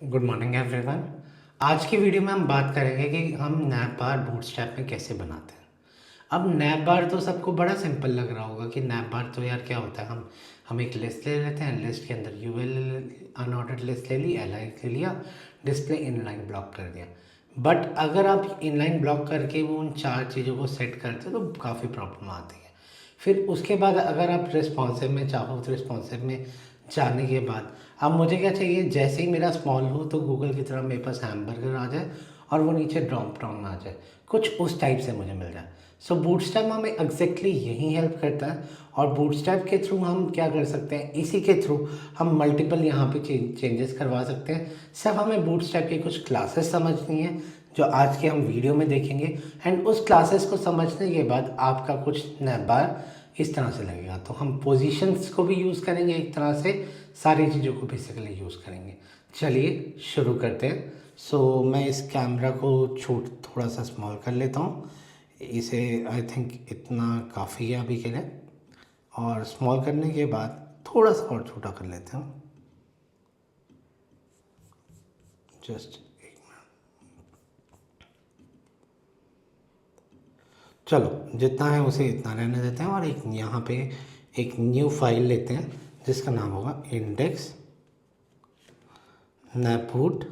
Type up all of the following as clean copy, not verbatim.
Good morning everyone. आज की video में हम बात करेंगे कि हम नैप बार बूटस्ट्रैप में कैसे बनाते हैं। अब नैप बार तो सबको बड़ा सिंपल लग रहा होगा कि नैप बार तो यार क्या होता है। हम एक लिस्ट ले लेते हैं, लिस्ट के अंदर यूएल अनऑर्डर्ड लिस्ट ले ली, एलआई ले लिया, डिस्प्ले इनलाइन ब्लॉक कर दिया। बट अगर आप इनलाइन ब्लॉक करके वो उन चार चीज़ों को सेट करते हो तो काफ़ी प्रॉब्लम आती है। फिर उसके बाद अगर आप रिस्पॉन्सिव में चाहो तो रिस्पॉन्सिव में जाने के बाद अब मुझे क्या चाहिए, जैसे ही मेरा स्मॉल हो तो गूगल की तरह मेरे पास हैमबर्गर आ जाए और वो नीचे ड्रॉप डाउन आ जाए, कुछ उस टाइप से मुझे मिल जाए। सो बूटस्ट्रैप हमें एग्जैक्टली यही हेल्प करता है। और बूटस्ट्रैप के थ्रू हम क्या कर सकते हैं, इसी के थ्रू हम मल्टीपल यहाँ पे चेंजेस करवा सकते हैं। सब हमें बूटस्ट्रैप की कुछ क्लासेस समझनी है जो आज के हम वीडियो में देखेंगे। एंड उस क्लासेस को समझने के बाद आपका कुछ नैप बार इस तरह से लगेगा। तो हम पोजीशंस को भी यूज़ करेंगे, एक तरह से सारी चीज़ों को बेसिकली यूज़ करेंगे। चलिए शुरू करते हैं। सो मैं इस कैमरा को थोड़ा सा स्मॉल कर लेता हूँ। इसे आई थिंक इतना काफ़ी है अभी के लिए। और स्मॉल करने के बाद थोड़ा सा और छोटा कर लेते हैं। जस्ट चलो, जितना है उसे इतना रहने देते हैं और एक यहाँ पे एक न्यू फाइल लेते हैं जिसका नाम होगा इंडेक्स नैपबूट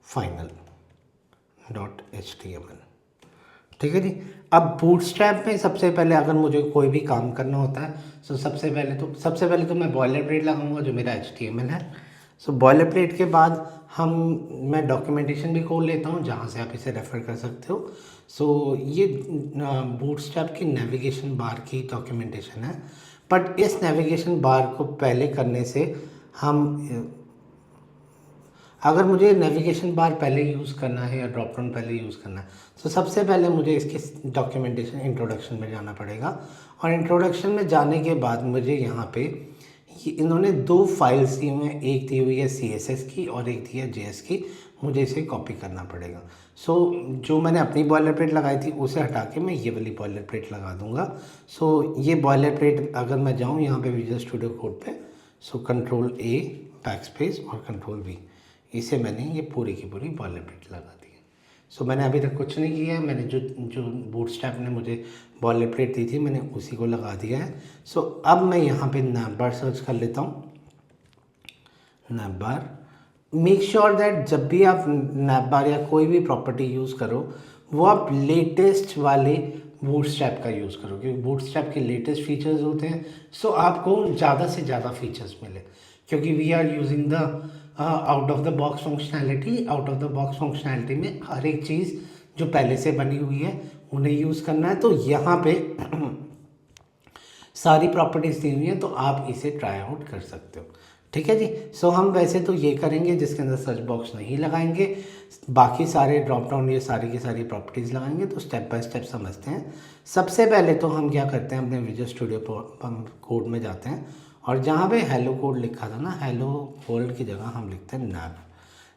फाइनल .html। ठीक है जी। अब बूटस्ट्रैप में सबसे पहले अगर मुझे कोई भी काम करना होता है तो सबसे पहले तो मैं बॉयलर प्लेट लगाऊंगा जो मेरा HTML है। सो बॉयलर प्लेट के बाद मैं डॉक्यूमेंटेशन भी खोल लेता हूँ जहाँ से आप इसे रेफ़र कर सकते हो। सो ये बूटस्ट्रैप की नेविगेशन बार की डॉक्यूमेंटेशन है। बट इस नेविगेशन बार को पहले करने से हम अगर मुझे नेविगेशन बार पहले यूज़ करना है या ड्रॉप डाउन पहले यूज़ करना है तो सबसे पहले मुझे इसके डॉक्यूमेंटेशन इंट्रोडक्शन में जाना पड़ेगा। और इंट्रोडक्शन में जाने के बाद मुझे यहाँ पे इन्होंने दो फाइल्स दी हुई हैं, एक दी हुई है CSS की और एक दी है JS की। मुझे इसे कॉपी करना पड़ेगा। सो जो मैंने अपनी बॉयलर प्लेट लगाई थी उसे हटा के मैं ये वाली बॉयलर प्लेट लगा दूंगा। सो ये बॉयलर प्लेट अगर मैं जाऊँ यहाँ पे विजुअल स्टूडियो कोड पे, सो Ctrl+A बैकस्पेस और Ctrl+V, इसे मैंने ये पूरी की पूरी बॉयलर प्लेट लगा दी है। सो मैंने अभी तक कुछ नहीं किया है। मैंने जो बूटस्ट्रैप ने मुझे बॉयलर प्लेट दी थी मैंने उसी को लगा दिया है। सो अब मैं यहाँ पे नैप बार सर्च कर लेता हूँ। Nap bar, make sure that जब भी आप नैप बार या कोई भी प्रॉपर्टी यूज़ करो वो आप लेटेस्ट वाले बूटस्ट्रैप का यूज़ करो, क्योंकि बूटस्ट्रैप के लेटेस्ट फीचर्स होते हैं। सो आपको ज़्यादा से ज़्यादा फीचर्स मिले, क्योंकि we are using the out of the box functionality. Out of the box functionality में हर एक चीज़ जो पहले से बनी हुई है उन्हें यूज़ करना है। तो यहाँ पे सारी प्रॉपर्टीज़ दी हुई हैं तो आप इसे ट्राई आउट कर सकते हो। ठीक है जी। सो हम वैसे तो ये करेंगे जिसके अंदर सर्च बॉक्स नहीं लगाएंगे, बाकी सारे ड्रॉप डाउन ये सारी की सारी प्रॉपर्टीज़ लगाएंगे। तो स्टेप बाय स्टेप समझते हैं। सबसे पहले तो हम क्या करते हैं, अपने विजुअल स्टूडियो कोड में जाते हैं और जहाँ पे हेलो कोड लिखा था ना, हेलो वर्ल्ड की जगह हम लिखते हैं नैप।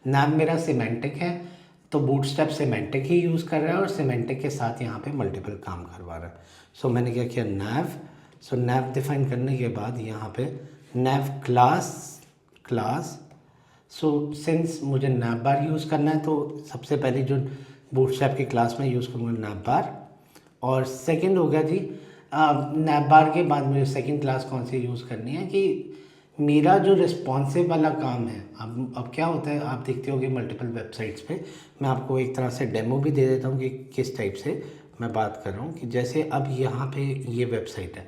नैप मेरा सिमेंटिक है तो बूटस्ट्रैप सिमेंटिक ही यूज़ कर रहा है और सिमेंटिक के साथ यहाँ पे मल्टीपल काम करवा रहा है। सो मैंने क्या किया, नैव। सो नैव डिफाइन करने के बाद यहाँ पे नैव क्लास। सो सिंस मुझे नैप बार यूज़ करना है तो सबसे पहले जो बूटस्ट्रैप की क्लास में यूज़ करूँगा नैप बार। और सेकंड हो गया जी, नैप बार के बाद मुझे सेकंड क्लास कौन सी यूज़ करनी है कि मेरा जो रिस्पॉन्सिव वाला काम है। अब क्या होता है, आप देखते होगे मल्टीपल वेबसाइट्स पे, मैं आपको एक तरह से डेमो भी दे देता हूँ कि किस टाइप से मैं बात कर रहा हूँ। कि जैसे अब यहाँ पे ये वेबसाइट है,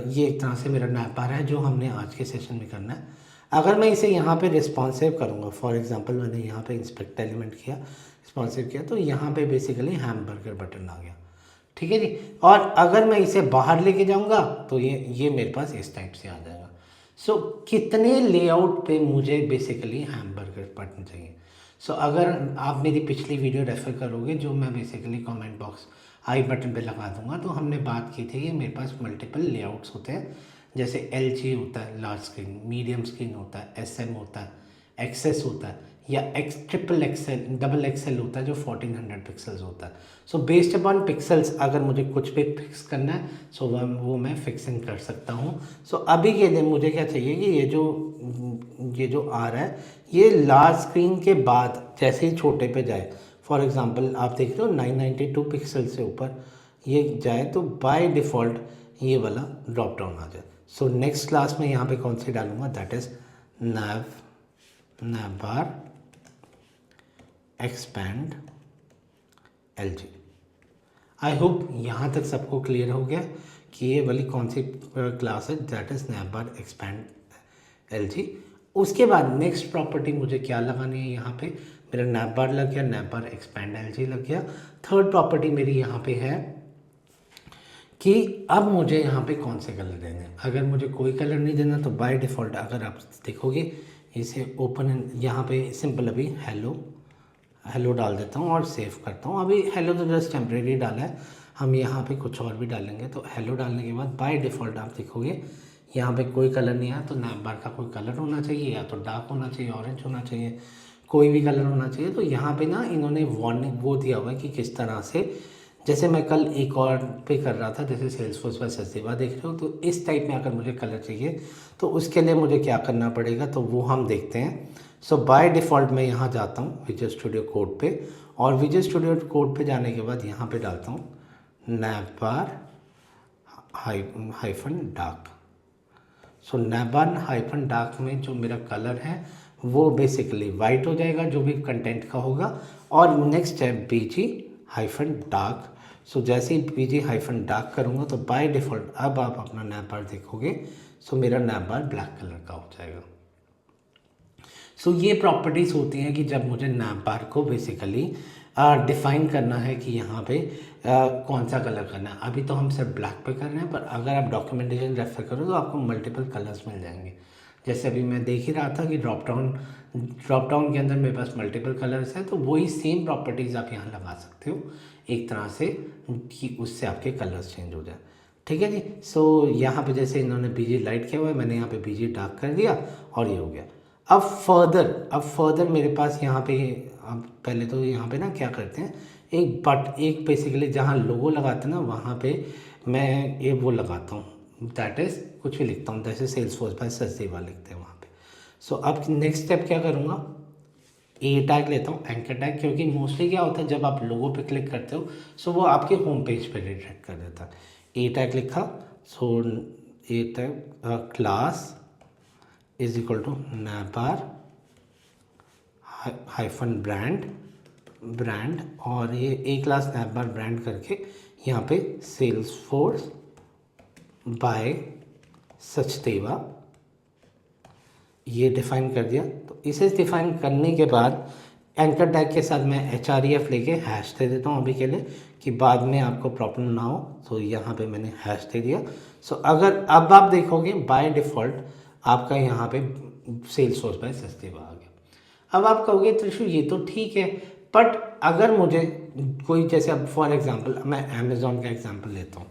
ये एक तरह से मेरा नैप बार है जो हमने आज के सेशन में करना है। अगर मैं इसे यहाँ पे रिस्पॉन्सिव करूँगा, फॉर एग्जांपल मैंने यहाँ पे इंस्पेक्ट एलिमेंट किया, रिस्पॉन्सिव किया, तो यहाँ पे बेसिकली हैमबर्गर बटन आ गया। ठीक है जी। और अगर मैं इसे बाहर लेके जाऊँगा तो ये मेरे पास इस टाइप से आ जाएगा। सो कितने लेआउट पे मुझे बेसिकली हैमबर्गर बटन चाहिए। सो अगर आप मेरी पिछली वीडियो रेफ़र करोगे जो मैं basically comment box I button पे लगा दूंगा, तो हमने बात की थी कि मेरे पास मल्टीपल लेआउट्स होते हैं। जैसे LG होता है लार्ज स्क्रीन, मीडियम स्क्रीन होता है, SM होता है, एक्सेस होता है या ट्रिपल एक्सएल डबल एक्सएल होता है जो 1400 पिक्सल्स होता है। सो बेस्ड अपॉन पिक्सल्स अगर मुझे कुछ भी फिक्स करना है सो वो मैं फिक्सिंग कर सकता हूँ। सो अभी के लिए मुझे क्या चाहिए कि ये जो आ रहा है ये लार्ज स्क्रीन के बाद जैसे ही छोटे पे जाए, फॉर एग्जांपल आप देख रहे हो 992 पिक्सल से ऊपर ये जाए तो बाय डिफ़ॉल्ट ये वाला ड्रॉप डाउन आ जाए। सो नेक्स्ट क्लास में यहाँ पे कौन सी डालूंगा, that is nav bar expand LG। I hope यहाँ तक सबको क्लियर हो गया कि ये वाली कौन सी क्लास है, that is nav bar expand LG। उसके बाद नेक्स्ट प्रॉपर्टी मुझे क्या लगानी है, यहाँ पे मेरा nav bar लग गया, nav bar expand LG लग गया। थर्ड प्रॉपर्टी मेरी यहाँ पे है कि अब मुझे यहाँ पे कौन से कलर देने हैं। अगर मुझे कोई कलर नहीं देना तो बाय डिफ़ॉल्ट अगर आप देखोगे इसे ओपन यहाँ पे सिंपल अभी हेलो डाल देता हूँ और सेव करता हूँ। अभी हेलो तो जस्ट टेम्परेरी डाला है, हम यहाँ पे कुछ और भी डालेंगे। तो हेलो डालने के बाद बाय डिफ़ॉल्ट आप देखोगे यहाँ पे कोई कलर नहीं आया, तो nav bar का कोई कलर होना चाहिए, या तो डार्क होना चाहिए, ऑरेंज होना चाहिए, कोई भी कलर होना चाहिए। तो यहाँ पे ना इन्होंने वार्निंग वो दिया हुआ है कि किस तरह से, जैसे मैं कल एक और पे कर रहा था जैसे सेल्सफोर्स पर सस्तीवा देख रहे हो, तो इस टाइप में अगर मुझे कलर चाहिए तो उसके लिए मुझे क्या करना पड़ेगा तो वो हम देखते हैं। सो बाय डिफ़ॉल्ट मैं यहाँ जाता हूँ विजुअल स्टूडियो कोड पे, और विजुअल स्टूडियो कोड पे जाने के बाद यहाँ पे डालता हूँ nav bar हाइफन डार्क। सो nav bar हाइफन डार्क में जो मेरा कलर है वो बेसिकली वाइट हो जाएगा जो भी कंटेंट का होगा। और नेक्स्ट है BG हाइफन डार्क। सो जैसे ही BG हाइफन डार्क करूँगा तो बाय डिफ़ॉल्ट अब आप अपना nav bar देखोगे सो मेरा nav bar ब्लैक कलर का हो जाएगा। सो ये प्रॉपर्टीज़ होती हैं कि जब मुझे nav bar को बेसिकली डिफ़ाइन करना है कि यहाँ पे कौन सा कलर करना है। अभी तो हम सिर्फ ब्लैक पे कर रहे हैं, पर अगर आप डॉक्यूमेंटेशन रेफर करो तो आपको मल्टीपल कलर्स मिल जाएंगे। जैसे अभी मैं देख ही रहा था कि ड्रॉप डाउन के अंदर मेरे पास मल्टीपल कलर्स हैं, तो वही सेम प्रॉपर्टीज़ आप यहाँ लगा सकते हो एक तरह से कि उससे आपके कलर्स चेंज हो जाए। ठीक है जी। सो यहाँ पे जैसे इन्होंने BG लाइट किया हुआ है, मैंने यहाँ पे BG डार्क कर दिया और ये हो गया। अब फर्दर मेरे पास यहाँ पे, अब पहले तो यहाँ पे ना क्या करते हैं एक बेसिकली जहाँ लोगो लगाते हैं ना वहाँ पे मैं ये वो लगाता हूँ, दैट इज़ कुछ भी लिखता हूँ, जैसे सेल्सफोर्स बाय सचदेवा लिखते हैं वहाँ पे। सो अब नेक्स्ट स्टेप क्या करूँगा, ए टैग लेता हूँ, एंकर टैग, क्योंकि मोस्टली क्या होता है जब आप लोगो पे क्लिक करते हो सो वो आपके होम पेज पे रिडायरेक्ट कर देता है। ए टैग लिखा, so a tag class is equal to nav bar hyphen brand और ये a class nav bar brand करके यहाँ पे सेल्सफोर्स बाय सचदेवा ये डिफ़ाइन कर दिया। तो इसे डिफ़ाइन करने के बाद एंकर टैग के साथ मैं href लेके हैश दे देता हूँ अभी के लिए, कि बाद में आपको प्रॉब्लम ना हो। तो यहाँ पे मैंने हैश दे दिया। सो अगर अब आप देखोगे बाय डिफ़ॉल्ट आपका यहाँ पे सेल्सफोर्स बाय सचदेवा आ गया। अब आप कहोगे त्रिशु ये तो ठीक है, बट अगर मुझे कोई, जैसे अब फॉर एग्जांपल मैं अमेज़ॉन का एग्जांपल लेता हूँ,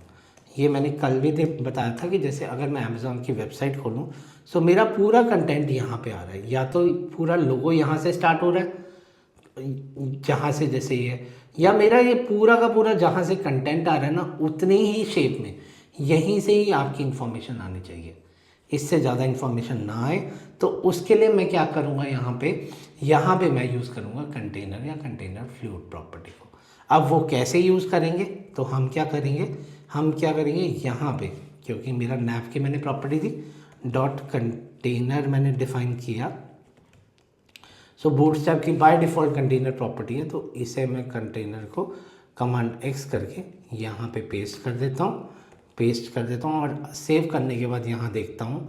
ये मैंने कल भी बताया था कि जैसे अगर मैं अमेज़ॉन की वेबसाइट खोलूँ सो मेरा पूरा कंटेंट यहाँ पे आ रहा है, या तो पूरा लोगो यहाँ से स्टार्ट हो रहा है जहाँ से जैसे ये, या मेरा ये पूरा का पूरा जहाँ से कंटेंट आ रहा है ना उतनी ही शेप में यहीं से ही आपकी इन्फॉर्मेशन आनी चाहिए, इससे ज़्यादा इन्फॉर्मेशन ना आए। तो उसके लिए मैं क्या करूँगा, यहाँ पे मैं यूज़ करूँगा कंटेनर या कंटेनर फ्लूइड प्रॉपर्टी को। अब वो कैसे यूज़ करेंगे, तो हम क्या करेंगे यहाँ पे, क्योंकि मेरा nav की मैंने प्रॉपर्टी दी डॉट कंटेनर मैंने डिफ़ाइन किया। सो बूटस्ट्रैप की बाय डिफ़ॉल्ट कंटेनर प्रॉपर्टी है, तो इसे मैं कंटेनर को कमांड X करके यहाँ पे पेस्ट कर देता हूँ और सेव करने के बाद यहाँ देखता हूँ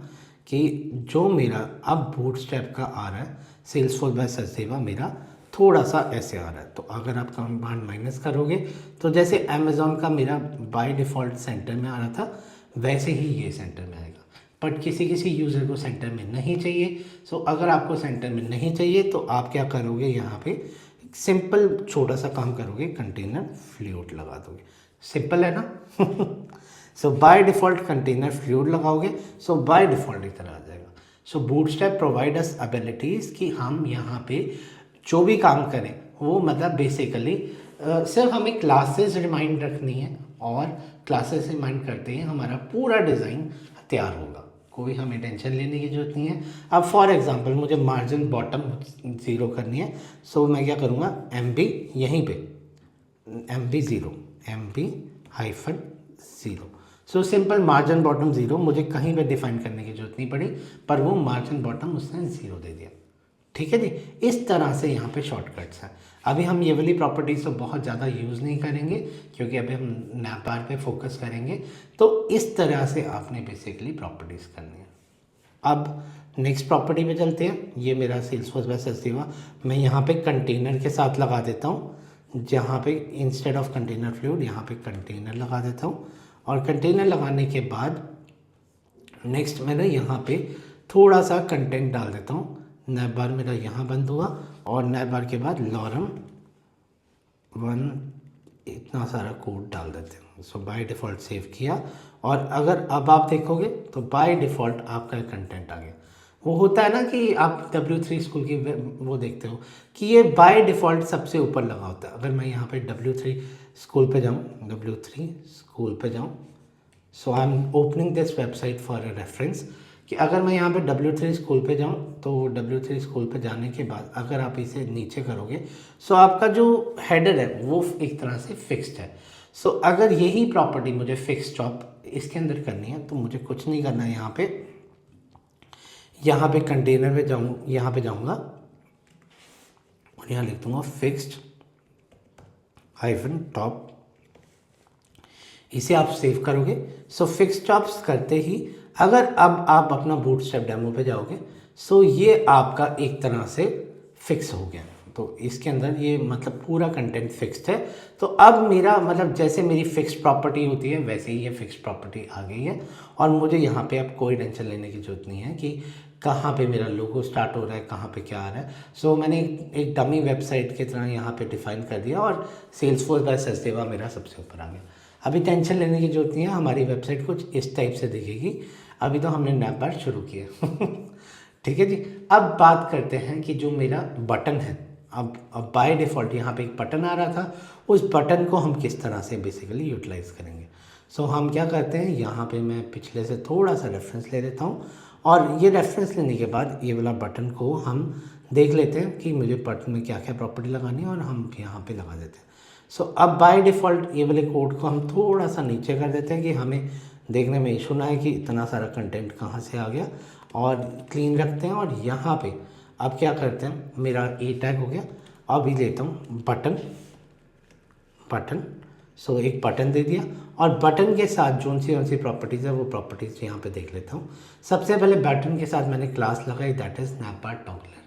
कि जो मेरा अब बूटस्ट्रैप का आ रहा है सेल्सफोर्स बाय सचदेवा मेरा थोड़ा सा ऐसे आ रहा है। तो अगर आप कमांड माइनस करोगे तो जैसे अमेज़ॉन का मेरा बाय डिफ़ॉल्ट सेंटर में आ रहा था वैसे ही ये सेंटर में आएगा, बट किसी यूज़र को सेंटर में नहीं चाहिए। सो अगर आपको सेंटर में नहीं चाहिए तो आप क्या करोगे, यहाँ पे सिंपल छोटा सा काम करोगे, कंटेनर फ्लूइड लगा दोगे। सिंपल है ना। सो बाय डिफ़ॉल्ट कंटेनर फ्लूइड लगाओगे, सो बाय डिफ़ॉल्ट इधर आ जाएगा। सो बूटस्ट्रैप प्रोवाइड अस एबिलिटीज़ कि हम यहाँ पे जो भी काम करें वो मतलब बेसिकली सिर्फ हमें क्लासेस रिमाइंड रखनी है, और क्लासेस रिमाइंड करते ही हमारा पूरा डिज़ाइन तैयार होगा, कोई हमें टेंशन लेने की ज़रूरत नहीं है। अब फॉर एग्जांपल मुझे मार्जिन बॉटम 0 करनी है, सो मैं क्या करूँगा, MB यहीं पे MB 0 MB-0। So simple margin bottom 0, मुझे कहीं पे डिफाइन करने की जरूरत नहीं पड़ी, पर वो मार्जिन बॉटम उसने 0 दे दिया। ठीक है जी, इस तरह से यहाँ पे शॉर्टकट्स हैं। अभी हम ये वाली प्रॉपर्टीज़ तो बहुत ज़्यादा यूज़ नहीं करेंगे क्योंकि अभी हम नैपबार पे फोकस करेंगे। तो इस तरह से आपने बेसिकली प्रॉपर्टीज़ करनी है। अब नेक्स्ट प्रॉपर्टी पे चलते हैं। ये मेरा सेल्सफोर्स बाय सचदेवा, मैं यहाँ पे कंटेनर के साथ लगा देता हूँ, जहाँ पे इंस्टेड ऑफ कंटेनर फ्लूइड यहाँ पे कंटेनर लगा देता हूँ। और कंटेनर लगाने के बाद नेक्स्ट मैंने यहाँ पे थोड़ा सा कंटेंट डाल देता हूँ। नैप बार मेरा यहाँ बंद हुआ और नैप बार के बाद लॉरम 1 इतना सारा कोड डाल देते हैं। सो बाय डिफ़ॉल्ट सेव किया, और अगर अब आप देखोगे तो बाय डिफ़ॉल्ट आपका कंटेंट आ गया। वो होता है ना कि आप W3 स्कूल की वो देखते हो कि ये बाय डिफ़ॉल्ट सबसे ऊपर लगा होता है। अगर मैं यहाँ पे W3 स्कूल पे जाऊँ, W3 स्कूल पे जाऊँ, so I am opening this website for a reference, कि अगर मैं यहाँ पे W3 स्कूल पे जाऊँ तो W3 स्कूल पे जाने के बाद अगर आप इसे नीचे करोगे, सो आपका जो हेडर है वो एक तरह से फिक्स्ड है। सो अगर यही प्रॉपर्टी मुझे फिक्स जॉब इसके अंदर करनी है तो मुझे कुछ नहीं करना है। यहाँ पे कंटेनर पे यहाँ पे जाऊँगा और यहाँ लिख दूँगा फिक्स्ड -टॉप। इसे आप सेव करोगे। सो फिक्स टॉप्स करते ही अगर अब आप अपना बूटस्ट्रैप डेमो पे जाओगे, सो ये आपका एक तरह से फिक्स हो गया। तो इसके अंदर ये मतलब पूरा कंटेंट फिक्स्ड है। तो अब मेरा मतलब जैसे मेरी फिक्स्ड प्रॉपर्टी होती है वैसे ही ये फिक्स्ड प्रॉपर्टी आ गई है, और मुझे यहाँ पे अब कोई टेंशन लेने की ज़रूरत नहीं है कि कहाँ पे मेरा लोगो स्टार्ट हो रहा है, कहाँ पे क्या आ रहा है। सो मैंने एक डमी वेबसाइट की तरह यहाँ पे डिफ़ाइन कर दिया और सेल्सफोर्स बाय सचदेवा मेरा सबसे ऊपर आ गया। अभी टेंशन लेने की जरूरत नहीं है, हमारी वेबसाइट कुछ इस टाइप से दिखेगी। अभी तो हमने नैपबार शुरू किया ठीक है जी। अब बात करते हैं कि जो मेरा बटन है, अब बाय डिफ़ॉल्ट यहाँ पे एक बटन आ रहा था, उस बटन को हम किस तरह से बेसिकली यूटिलाइज़ करेंगे। सो हम क्या करते हैं, यहाँ पे मैं पिछले से थोड़ा सा रेफरेंस ले लेता हूँ, और ये रेफरेंस लेने के बाद ये वाला बटन को हम देख लेते हैं कि मुझे बटन में क्या क्या प्रॉपर्टी लगानी है, और हम यहाँ पे लगा देते हैं। सो अब बाय डिफ़ॉल्ट ये वाले कोड को हम थोड़ा सा नीचे कर देते हैं कि हमें देखने में इशू ना है कि इतना सारा कंटेंट कहाँ से आ गया, और क्लीन रखते हैं। और यहाँ पे अब क्या करते हैं, मेरा ए टैग हो गया, अभी लेता हूँ बटन। सो एक बटन दे दिया, और बटन के साथ कौन सी प्रॉपर्टीज़ है वो प्रॉपर्टीज़ यहाँ पे देख लेता हूँ। सबसे पहले बटन के साथ मैंने क्लास लगाई, दैट इज़ नैपबार टॉगलर,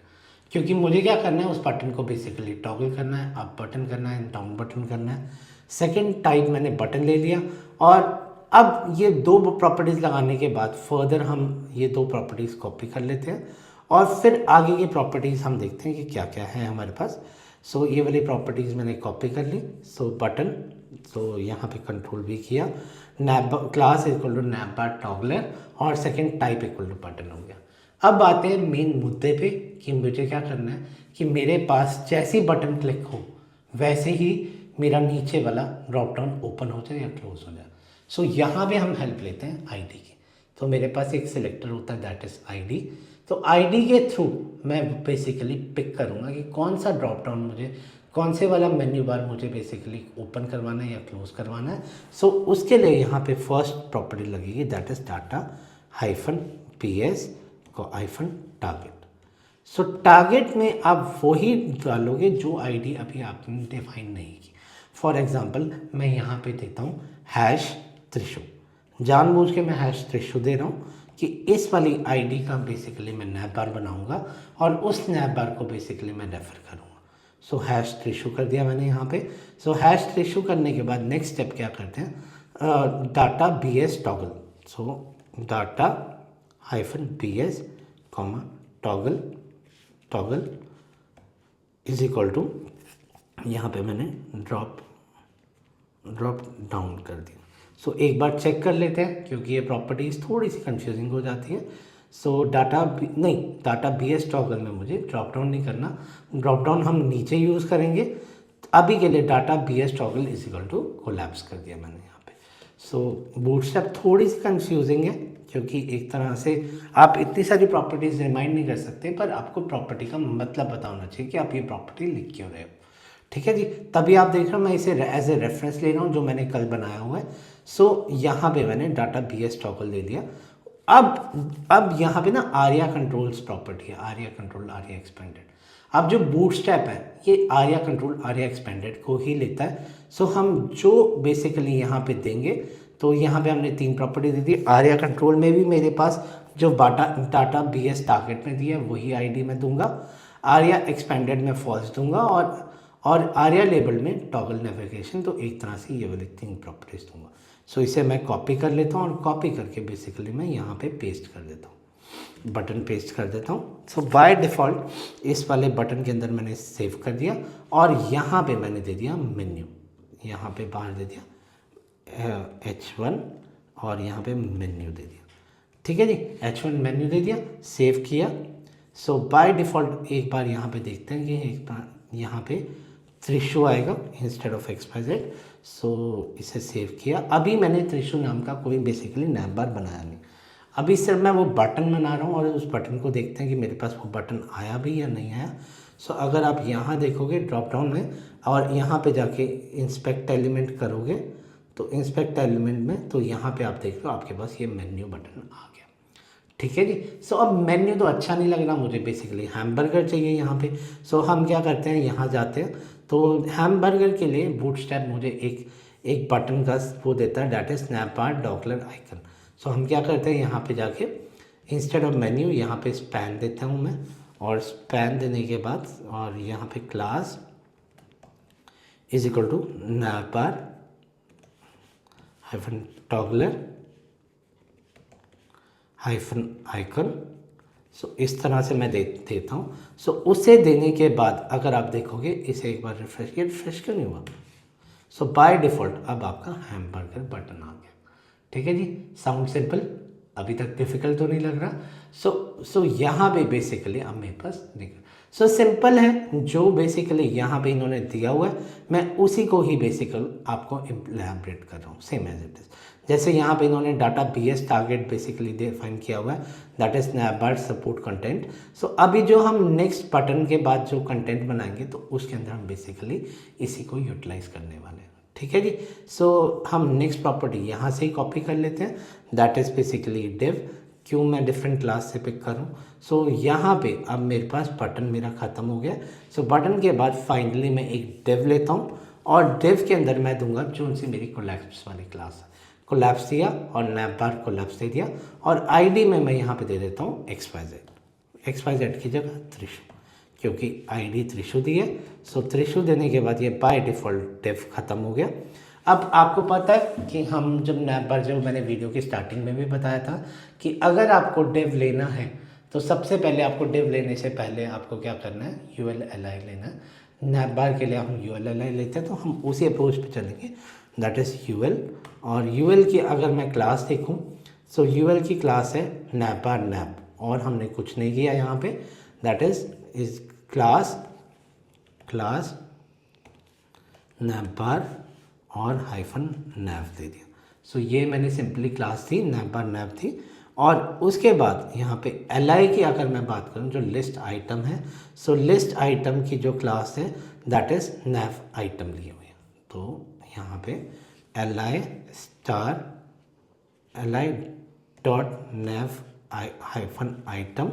क्योंकि मुझे क्या करना है, उस बटन को बेसिकली टॉगल करना है, अप बटन करना है, डाउन बटन करना है। सेकंड टाइप मैंने बटन ले लिया, और अब ये दो प्रॉपर्टीज़ लगाने के बाद फर्दर हम ये दो प्रॉपर्टीज़ कॉपी कर लेते हैं, और फिर आगे की प्रॉपर्टीज़ हम देखते हैं कि क्या क्या है हमारे पास। सो ये वाली प्रॉपर्टीज़ मैंने कॉपी कर ली। सो बटन, तो यहाँ पे कंट्रोल भी किया, class equal to navbar toggler, और second type equal to button हो गया। अब आते हैं मेन मुद्दे पे कि मुझे क्या करना है कि मेरे पास जैसे ही बटन क्लिक हो वैसे ही मेरा नीचे वाला ड्रॉप डाउन ओपन हो जाए या क्लोज हो जाए। सो यहाँ पे हम हेल्प लेते हैं आईडी की। तो मेरे पास एक सिलेक्टर होता है, दैट इज़ आईडी। तो आईडी के थ्रू मैं बेसिकली पिक करूँगा कि कौन सा ड्रॉप डाउन मुझे, कौन से वाला मेन्यू बार मुझे बेसिकली ओपन करवाना है या क्लोज करवाना है। सो उसके लिए यहाँ पे फर्स्ट प्रॉपर्टी लगेगी, दैट इज़ डाटा-PS -टारगेट। सो टारगेट में आप वही डालोगे जो आईडी अभी आपने डिफाइन नहीं की। फॉर एग्जांपल मैं यहाँ पे देता हूँ #त्रिशु, जानबूझ के मैं #त्रिशु दे रहा हूँ कि इस वाली आईडी का बेसिकली मैं नैप बार बनाऊँगा, और उस नैप बार को बेसिकली मैं रेफ़र करूँगा। सो #त्रिशु कर दिया मैंने यहाँ पे। सो #त्रिशु करने के बाद नेक्स्ट स्टेप क्या करते हैं, डाटा-BS टॉगल। सो डाटा-BS टॉगल इज इक्वल टू, यहाँ पे मैंने ड्रॉप डाउन कर दिया। सो एक बार चेक कर लेते हैं क्योंकि ये प्रॉपर्टीज़ थोड़ी सी कंफ्यूजिंग हो जाती है। So data b s toggle में मुझे ड्रॉप डाउन नहीं करना, ड्रॉप डाउन हम नीचे यूज़ करेंगे। अभी के लिए data b s toggle is equal to collapse कर दिया मैंने यहाँ पे। सो बूटस्ट्रैप थोड़ी सी कंफ्यूजिंग है, क्योंकि एक तरह से आप इतनी सारी प्रॉपर्टीज़ रिमाइंड नहीं कर सकते, पर आपको प्रॉपर्टी का मतलब पता होना चाहिए कि आप ये प्रॉपर्टी लिख क्यों रहे हो। ठीक है जी, तभी आप देख रहे हो मैं इसे एज ए रेफरेंस ले रहा हूँ जो मैंने कल बनाया हुआ है। सो यहाँ पे मैंने डाटा बी एस टॉगल ले लिया। अब यहाँ पे ना आर्या कंट्रोल्स प्रॉपर्टी है, आर्या कंट्रोल आर्या एक्सपेंडेड। अब जो बूटस्ट्रैप है ये आर्या कंट्रोल आर्या एक्सपेंडेड को ही लेता है। सो हम जो बेसिकली यहाँ पे देंगे, तो यहाँ पे हमने 3 प्रॉपर्टी दी थी। आर्या कंट्रोल में भी मेरे पास जो डाटा बी एस टारगेट में दिया है वही आईडी में दूंगा, आर्या एक्सपेंडेड में फॉल्स दूंगा, और आर्या लेबल में टॉगल नेविगेशन। तो एक तरह से ये वाली 3 प्रॉपर्टीज दूंगा। सो इसे मैं कॉपी कर लेता हूँ और कॉपी करके बेसिकली मैं यहाँ पे पेस्ट कर देता हूँ, बटन पेस्ट कर देता हूँ। सो बाय डिफ़ॉल्ट इस वाले बटन के अंदर मैंने सेव कर दिया, और यहाँ पे मैंने दे दिया मेन्यू, यहाँ पे बाहर दे दिया H1 और यहाँ पे मेन्यू दे दिया। ठीक है जी, H1 मेन्यू दे दिया, सेव किया। सो बाय डिफ़ॉल्ट एक बार यहाँ पे देखते हैं कि एक बार यहाँ पे त्रिशु आएगा इंस्टेड ऑफ XYZ। सो इसे सेव किया। अभी मैंने त्रिशु नाम का कोई बेसिकली नैप बार बनाया नहीं, अभी सिर्फ मैं वो बटन बना रहा हूँ, और उस बटन को देखते हैं कि मेरे पास वो बटन आया भी या नहीं आया। सो अगर आप यहाँ देखोगे ड्रॉप डाउन में, और यहाँ पे जाके इंस्पेक्ट एलिमेंट करोगे, तो इंस्पेक्ट एलिमेंट में तो यहाँ पे आप देख लो आपके पास ये मेन्यू बटन आ गया। ठीक है जी। सो अब मेन्यू तो अच्छा नहीं लग रहा मुझे, बेसिकली हैमबर्गर चाहिए यहाँ पे। सो हम क्या करते हैं, यहाँ जाते हैं, तो हैमबर्गर के लिए बूटस्ट्रैप मुझे एक बटन का वो देता है, that is snap bar toggler icon. So हम क्या करते हैं, यहाँ पे जाके इंस्टेड ऑफ मेन्यू यहाँ पे स्पैन देता हूँ मैं, और स्पैन देने के बाद और यहाँ पे class is equal to snap bar hyphen toggler hyphen icon. So इस तरह से मैं देता हूँ। सो उसे देने के बाद अगर आप देखोगे, इसे एक बार रिफ्रेश क्यों नहीं हुआ। सो बाय डिफ़ॉल्ट अब आपका हैमबर्गर बटन आ गया। ठीक है जी, साउंड सिंपल, अभी तक डिफ़िकल्ट तो नहीं लग रहा। सो यहाँ पे बेसिकली अब मेरे पास देखो, सो सिंपल है, जो बेसिकली यहाँ पे इन्होंने दिया हुआ है मैं उसी को ही बेसिकल आपको इम्प्लीमेंट कर रहा हूँ, सेम एज इट इज़। जैसे यहाँ पे इन्होंने data b s target basically define किया हुआ है, that is navbar support content. So अभी जो हम नेक्स्ट बटन के बाद जो कंटेंट बनाएंगे, तो उसके अंदर हम बेसिकली इसी को यूटिलाइज करने वाले हैं। ठीक है जी। सो हम नेक्स्ट प्रॉपर्टी यहाँ से ही कॉपी कर लेते हैं, दैट इज बेसिकली डिव। क्यों मैं डिफरेंट क्लास से पिक करूँ। सो यहाँ पे अब मेरे पास बटन मेरा ख़त्म हो गया। सो बटन के बाद फाइनली मैं एक डिव लेता हूँ, और डिव के अंदर मैं दूंगा जो सी मेरी कोलैप्स वाली क्लास है, कोलैप्स दिया और नैप बार कोलैप्स दे दिया, और आईडी में मैं यहाँ पे दे देता हूँ XYZ की जगह त्रिशु, क्योंकि आईडी त्रिशु दी है। सो त्रिशु देने के बाद ये बाय डिफ़ॉल्ट डिव ख़त्म हो गया। अब आपको पता है कि हम जब नैप बार, जो मैंने वीडियो की स्टार्टिंग में भी बताया था कि अगर आपको डिव लेना है, तो सबसे पहले आपको डिव लेने से पहले आपको क्या करना है, ULLI लेना है। नैप बार के लिए हम ULLI लेते हैं, तो हम उसी अप्रोच पे चलेंगे, दैट इज़ UL। और UL की अगर मैं क्लास देखूं, सो UL की क्लास है नैप बार नैप, और हमने कुछ नहीं किया यहाँ पे, दैट इज क्लास नैप बार और हाइफन नैप दे दिया। सो ये मैंने सिंपली क्लास थी, नैप बार नैप थी। और उसके बाद यहाँ पे LI की अगर मैं बात करूँ, जो लिस्ट आइटम है, सो लिस्ट आइटम की जो क्लास है दैट इज़ नैप आइटम लिए हुए हैं। तो यहाँ पे LI dot nap hyphen item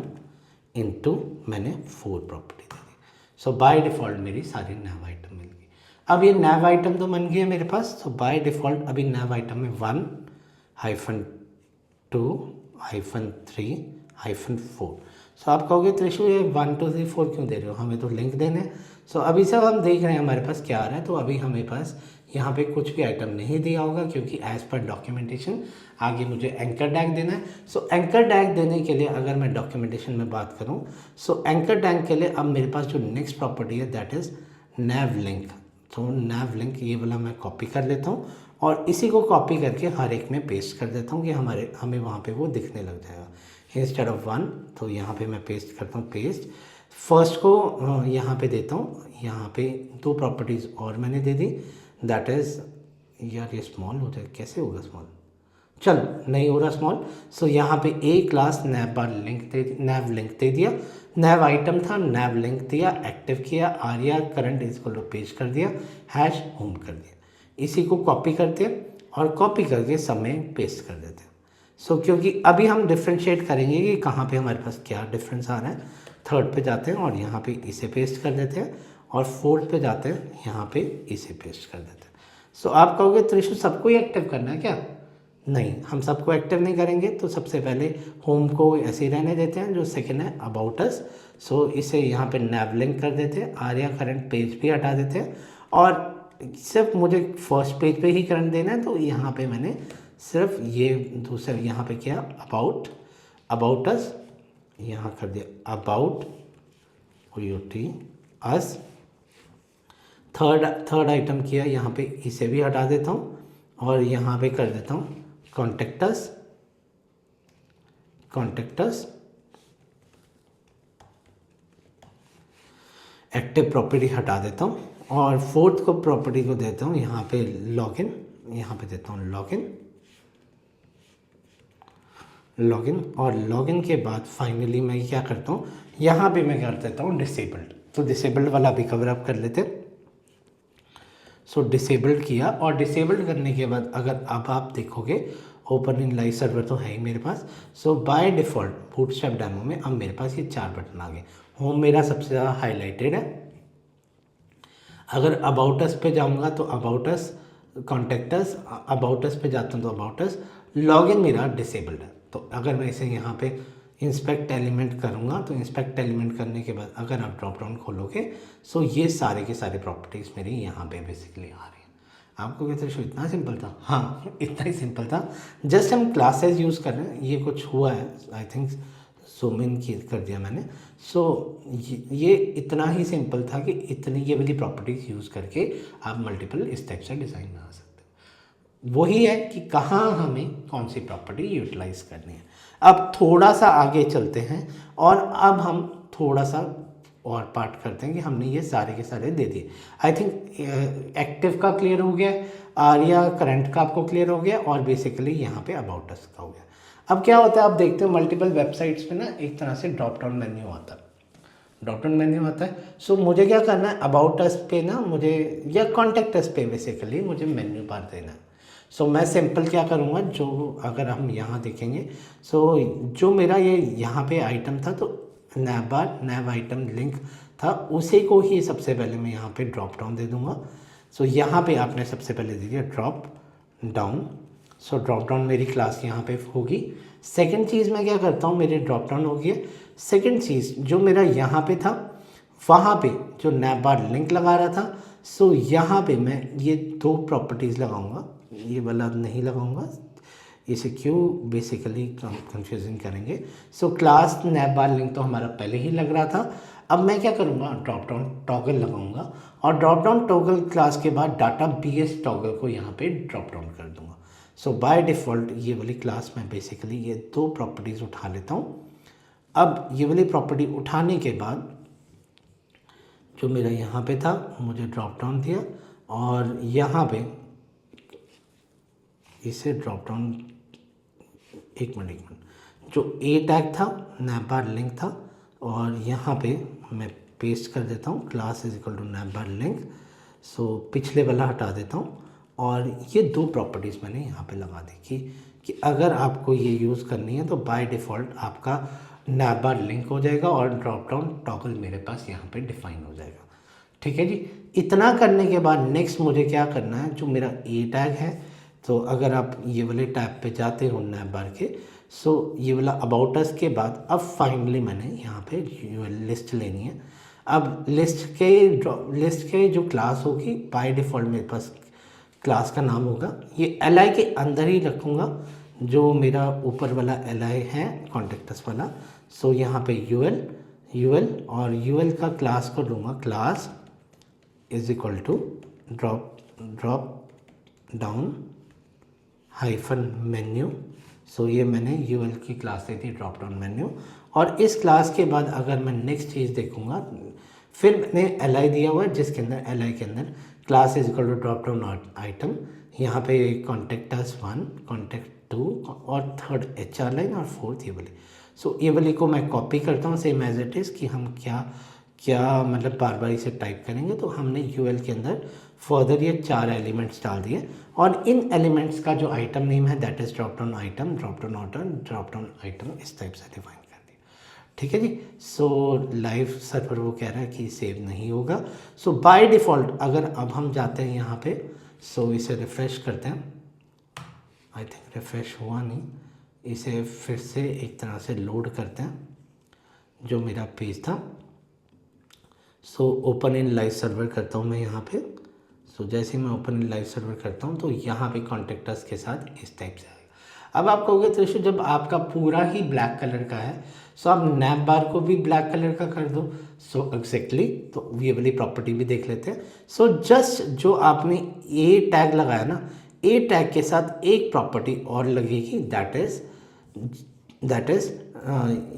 into मैंने 4 property they the. So by default मेरी सारी नैप आइटम मिल गई। अब ये नैप आइटम तो बन गई है मेरे पास। सो बाय डिफ़ॉल्ट अभी नैप आइटम में 1-2-3-4। सो आप कहोगे त्रिशु ये 1 2 3 4 क्यों दे रहे हो, हमें तो लिंक देने हैं। सो अभी सब हम देख रहे हैं हमारे पास क्या आ रहा है। तो अभी हमें पास यहाँ पे कुछ भी आइटम नहीं दिया होगा, क्योंकि एज़ पर डॉक्यूमेंटेशन आगे मुझे एंकर टैग देना है। सो एंकर टैग देने के लिए अगर मैं डॉक्यूमेंटेशन में बात करूँ, सो एंकर टैग के लिए अब मेरे पास जो नेक्स्ट प्रॉपर्टी है दैट इज़ नैव लिंक। तो नैव लिंक ये वाला मैं कॉपी कर लेता हूँ, और इसी को कॉपी करके हर एक में पेस्ट कर देता हूँ कि हमें वहाँ पे वो दिखने लग जाएगा। इंस्टेड ऑफ 1, तो यहाँ पे मैं पेस्ट करता हूँ, पेस्ट। फर्स्ट को यहाँ पे देता हूँ, यहाँ पे 2 प्रॉपर्टीज़ और मैंने दे दी, दैट इज़, यार ये स्मॉल हो जाए, कैसे होगा स्मॉल, चलो नहीं हो रहा स्मॉल। सो यहाँ पे ए क्लास नैव बार लिंक दे, नैव लिंक दे दिया, नैव आइटम था, नैव लिंक दिया, एक्टिव किया, आर्या करंट इसको लो पेज कर दिया, हैश होम कर दिया। इसी को कॉपी करते हैं और कॉपी करके सब में पेस्ट कर देते हैं। सो क्योंकि अभी हम डिफ्रेंशिएट करेंगे कि कहाँ पे हमारे पास क्या डिफरेंस आ रहा है। थर्ड पे जाते हैं और यहाँ पे इसे पेस्ट कर देते हैं, और फोर्थ पे जाते हैं, यहाँ पे इसे पेस्ट कर देते हैं। सो आप कहोगे त्रिशु सबको ही एक्टिव करना है क्या? नहीं, हम सबको एक्टिव नहीं करेंगे। तो सबसे पहले होम को ऐसे ही रहने देते हैं। जो सेकंड है अबाउट अस, सो इसे यहाँ पे नैव लिंक कर देते हैं, आर्या करंट पेज भी हटा देते हैं, और सिर्फ मुझे फर्स्ट पेज पे ही करंट देना है, तो यहाँ पे मैंने सिर्फ ये दूसरा यहाँ पे किया अबाउट अस, यहाँ कर दिया अबाउट अस। थर्ड आइटम किया, यहाँ पे इसे भी हटा देता हूँ और यहाँ पे कर देता हूँ कॉन्टेक्ट अस, एक्टिव प्रॉपर्टी हटा देता हूँ, और फोर्थ को प्रॉपर्टी को देता हूँ यहाँ पे लॉगिन, यहाँ पे देता हूँ लॉगिन, और लॉगिन के बाद फाइनली मैं क्या करता हूँ, यहाँ पे मैं कर देता हूँ डिसेबल्ड। तो डिसेबल्ड वाला भी कवर अप कर लेते हैं। सो डिसेबल्ड किया, और डिसेबल्ड करने के बाद अगर अब आप देखोगे ओपन इन लाइव सर्वर तो है ही मेरे पास। सो बाय डिफ़ॉल्ट बूटस्ट्रैप डेमो में अब मेरे पास ये 4 बटन आ गए। होम मेरा सबसे ज़्यादा हाईलाइटेड है। अगर अबाउट अस पे जाऊंगा तो about us, contact us, about us पे जाता हूँ तो अबाउट अस, लॉगिन मेरा डिसेबल्ड है। तो अगर मैं इसे यहाँ पे इंस्पेक्ट एलिमेंट करूँगा, तो इंस्पेक्ट एलिमेंट करने के बाद अगर आप ड्रॉप डाउन खोलोगे, सो ये सारे के सारे प्रॉपर्टीज़ मेरी यहाँ पे बेसिकली आ रही हैं। आपको कहते हैं इतना सिंपल था? हाँ, इतना ही सिंपल था। जस्ट हम क्लासेस यूज़ कर रहे हैं, ये कुछ हुआ है, आई थिंक ज़ूम इन कर दिया मैंने। सो ये इतना ही सिंपल था कि इतनी ये वाली प्रॉपर्टीज़ यूज़ करके आप मल्टीपल इस टाइप से डिज़ाइन बना सकते हो। वही है कि कहाँ हमें कौन सी प्रॉपर्टी यूटिलाइज करनी है। अब थोड़ा सा आगे चलते हैं, और अब हम थोड़ा सा और पार्ट करते हैं कि हमने ये सारे के सारे दे दिए। आई थिंक एक्टिव का क्लियर हो गया, आर्या करंट का आपको क्लियर हो गया, और बेसिकली यहाँ पे अबाउट अस का हो गया। अब क्या होता है, आप देखते हो मल्टीपल वेबसाइट्स पे ना एक तरह से ड्रॉप डाउन मेन्यू आता है। सो मुझे क्या करना है, अबाउट अस पे ना मुझे, या कॉन्टेक्ट अस पे बेसिकली मुझे मेन्यू बार देना है। सो मैं सिंपल क्या करूँगा, जो अगर हम यहाँ देखेंगे, सो जो मेरा ये यहाँ पे आइटम था, तो नैव आइटम लिंक था, उसी को ही सबसे पहले मैं यहाँ पे ड्रॉप डाउन दे दूँगा। सो यहाँ पे आपने सबसे पहले दे दिया drop down. So drop down मेरी क्लास यहाँ पे होगी। सेकंड चीज़ मैं क्या करता हूँ, मेरे ड्रॉप डाउन हो गया। सेकंड चीज़ जो मेरा यहाँ पे था, वहाँ पे जो नैव बार लिंक लगा रहा था, सो यहाँ पे मैं ये 2 प्रॉपर्टीज़ लगाऊंगा, ये वाला नहीं लगाऊंगा, इसे क्यों बेसिकली कंफ्यूजिंग करेंगे। सो क्लास नैव बार लिंक तो हमारा पहले ही लग रहा था। अब मैं क्या करूँगा, ड्रॉप डाउन टॉगल लगाऊंगा, और ड्रॉप डाउन टॉगल क्लास के बाद डाटा BS टॉगल को यहाँ पे ड्रॉप डाउन कर दूँगा। सो बाय डिफ़ॉल्ट ये वाली क्लास में बेसिकली ये 2 प्रॉपर्टीज़ उठा लेता हूँ। अब ये वाली प्रॉपर्टी उठाने के बाद जो मेरा यहाँ पे था, मुझे ड्रॉप डाउन दिया, और यहाँ पे इसे ड्रॉप डाउन, एक मिनट, जो A टैग था, नैव बार लिंक था, और यहाँ पे मैं पेस्ट कर देता हूँ class is equal to nav bar link. So पिछले वाला हटा देता हूँ, और ये 2 प्रॉपर्टीज़ मैंने यहाँ पे लगा दी कि अगर आपको ये यूज़ करनी है तो बाय डिफ़ॉल्ट आपका नैव बार लिंक हो जाएगा, और ड्रॉप डाउन टॉगल मेरे पास यहाँ पे डिफ़ाइन हो जाएगा। ठीक है जी। इतना करने के बाद नेक्स्ट मुझे क्या करना है, जो मेरा A टैग है, तो अगर आप ये वाले टैब पे जाते हो नैव बार के, सो ये वाला अबाउट अस के बाद अब फाइनली मैंने यहाँ पे लिस्ट लेनी है। अब लिस्ट के जो क्लास होगी, बाय डिफ़ॉल्ट मेरे पास क्लास का नाम होगा, ये li के अंदर ही रखूँगा, जो मेरा ऊपर वाला li है कॉन्टेक्टस वाला। सो यहाँ पे ul, और ul का क्लास को लूँगा, class is equal to drop down hyphen menu. So ये मैंने यूएल की क्लास ली थी ड्रॉप डाउन मेन्यू। और इस क्लास के बाद अगर मैं नेक्स्ट चीज़ देखूँगा, फिर मैंने एल आई दिया हुआ है जिसके अंदर एल आई के अंदर class is equal to drop down item, यहाँ पे कॉन्टेक्ट अस 1, कॉन्टेक्ट 2 और थर्ड HR लाइन और फोर्थ ये वाली। सो ये वाली को मैं कॉपी करता हूँ सेम एज इट इज़ कि हम क्या मतलब बार बार इसे टाइप करेंगे। तो हमने यूएल के अंदर फर्दर ये 4 एलिमेंट्स डाल दिए और इन एलिमेंट्स का जो आइटम नेम है that is drop down item, drop down item, drop down item इस टाइप से डिफाइन कर दिया। ठीक है जी। सो लाइव सर्वर वो कह रहा है कि सेव नहीं होगा। सो बाय डिफ़ॉल्ट अगर अब हम जाते हैं यहाँ पे, सो इसे रिफ़्रेश करते हैं, आई थिंक रिफ़्रेश हुआ नहीं, इसे फिर से एक तरह से लोड करते हैं जो मेरा पेज था। So open in live server करता हूँ मैं यहाँ पे। सो जैसे ही मैं ओपन इन लाइव सर्वर करता हूँ तो यहाँ पे कॉन्टेक्टर्स के साथ इस टाइप से आएगा। अब आप कहोगे त्रिशु जब आपका पूरा ही ब्लैक कलर का है सो आप नैप बार को भी ब्लैक कलर का कर दो। सो एग्जैक्टली तो ये वाली प्रॉपर्टी भी देख लेते हैं। सो जस्ट जो आपने ए टैग लगाया ना, ए टैग के साथ एक प्रॉपर्टी और लगेगी दैट इज़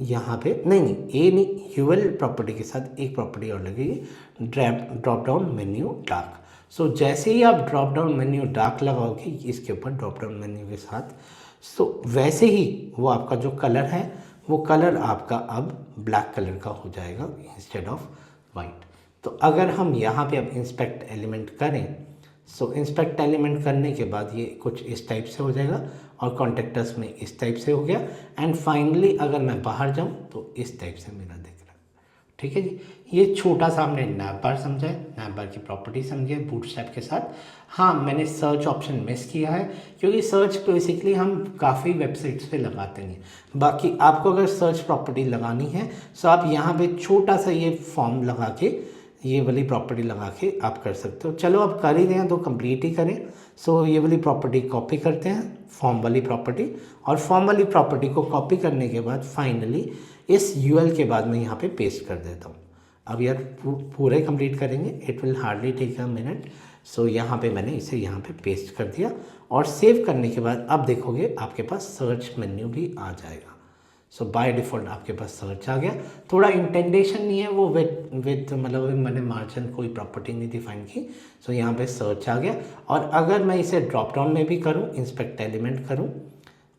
यहाँ पे नहीं ए नहीं, यूएल प्रॉपर्टी के साथ एक प्रॉपर्टी और लगेगी ड्रॉप डाउन मेन्यू डार्क। सो जैसे ही आप ड्रॉप डाउन मेन्यू डार्क लगाओगे इसके ऊपर ड्रॉप डाउन मेन्यू के साथ, सो वैसे ही वो आपका जो कलर है वो कलर आपका अब ब्लैक कलर का हो जाएगा इंस्टेड ऑफ वाइट। तो अगर हम यहाँ पे अब इंस्पेक्ट एलिमेंट करें, सो इंस्पेक्ट एलिमेंट करने के बाद ये कुछ इस टाइप से हो जाएगा और कॉन्टेक्टर्स में इस टाइप से हो गया एंड फाइनली अगर मैं बाहर जाऊँ तो इस टाइप से मेरा दिख रहा है। ठीक है जी। ये छोटा सा हमने नैप बार समझा है, नैप बार की प्रॉपर्टी समझी है बूटस्ट्रैप के साथ। हाँ मैंने सर्च ऑप्शन मिस किया है क्योंकि सर्च बेसिकली हम काफ़ी वेबसाइट्स पे लगाते हैं। बाकी आपको अगर सर्च प्रॉपर्टी लगानी है सो आप यहाँ पे छोटा सा ये फॉर्म लगा के ये वाली प्रॉपर्टी लगा के आप कर सकते हो। चलो अब कर ही रहे हैं तो कंप्लीट ही करें। सो ये वाली प्रॉपर्टी कॉपी करते हैं फॉर्म वाली प्रॉपर्टी, और फॉर्म वाली प्रॉपर्टी को कॉपी करने के बाद फाइनली इस यूएल के बाद मैं यहाँ पे पेस्ट कर देता हूँ। अब यार पूरा ही कंप्लीट करेंगे, it will hardly take a minute. So यहाँ पे मैंने इसे यहाँ पे पेस्ट कर दिया और सेव करने के बाद अब देखोगे आपके पास सर्च मेन्यू भी आ जाएगा। सो बाय डिफ़ॉल्ट आपके पास सर्च आ गया। थोड़ा इंटेंडेशन नहीं है वो विथ मतलब मैंने मार्जिन कोई प्रॉपर्टी नहीं डिफाइन की। सो यहाँ पे सर्च आ गया। और अगर मैं इसे ड्रॉप डाउन में भी करूँ, इंस्पेक्ट एलिमेंट करूँ,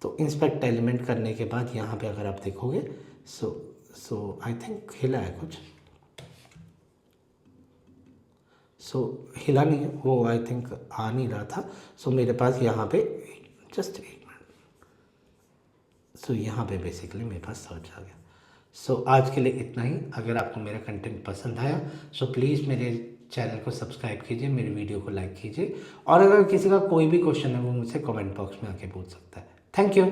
तो इंस्पेक्ट एलिमेंट करने के बाद यहाँ पे अगर आप देखोगे सो आई थिंक हिला है कुछ, सो हिला नहीं है वो, आई थिंक आ नहीं रहा था। सो मेरे पास यहाँ पे जस्ट एक मिनट, सो यहाँ पे बेसिकली मेरे पास सर्च आ गया। सो आज के लिए इतना ही। अगर आपको मेरा कंटेंट पसंद आया सो प्लीज़ मेरे चैनल को सब्सक्राइब कीजिए, मेरी वीडियो को लाइक कीजिए, और अगर किसी का कोई भी क्वेश्चन है वो मुझसे कमेंट बॉक्स में आके पूछ सकता है। Thank you.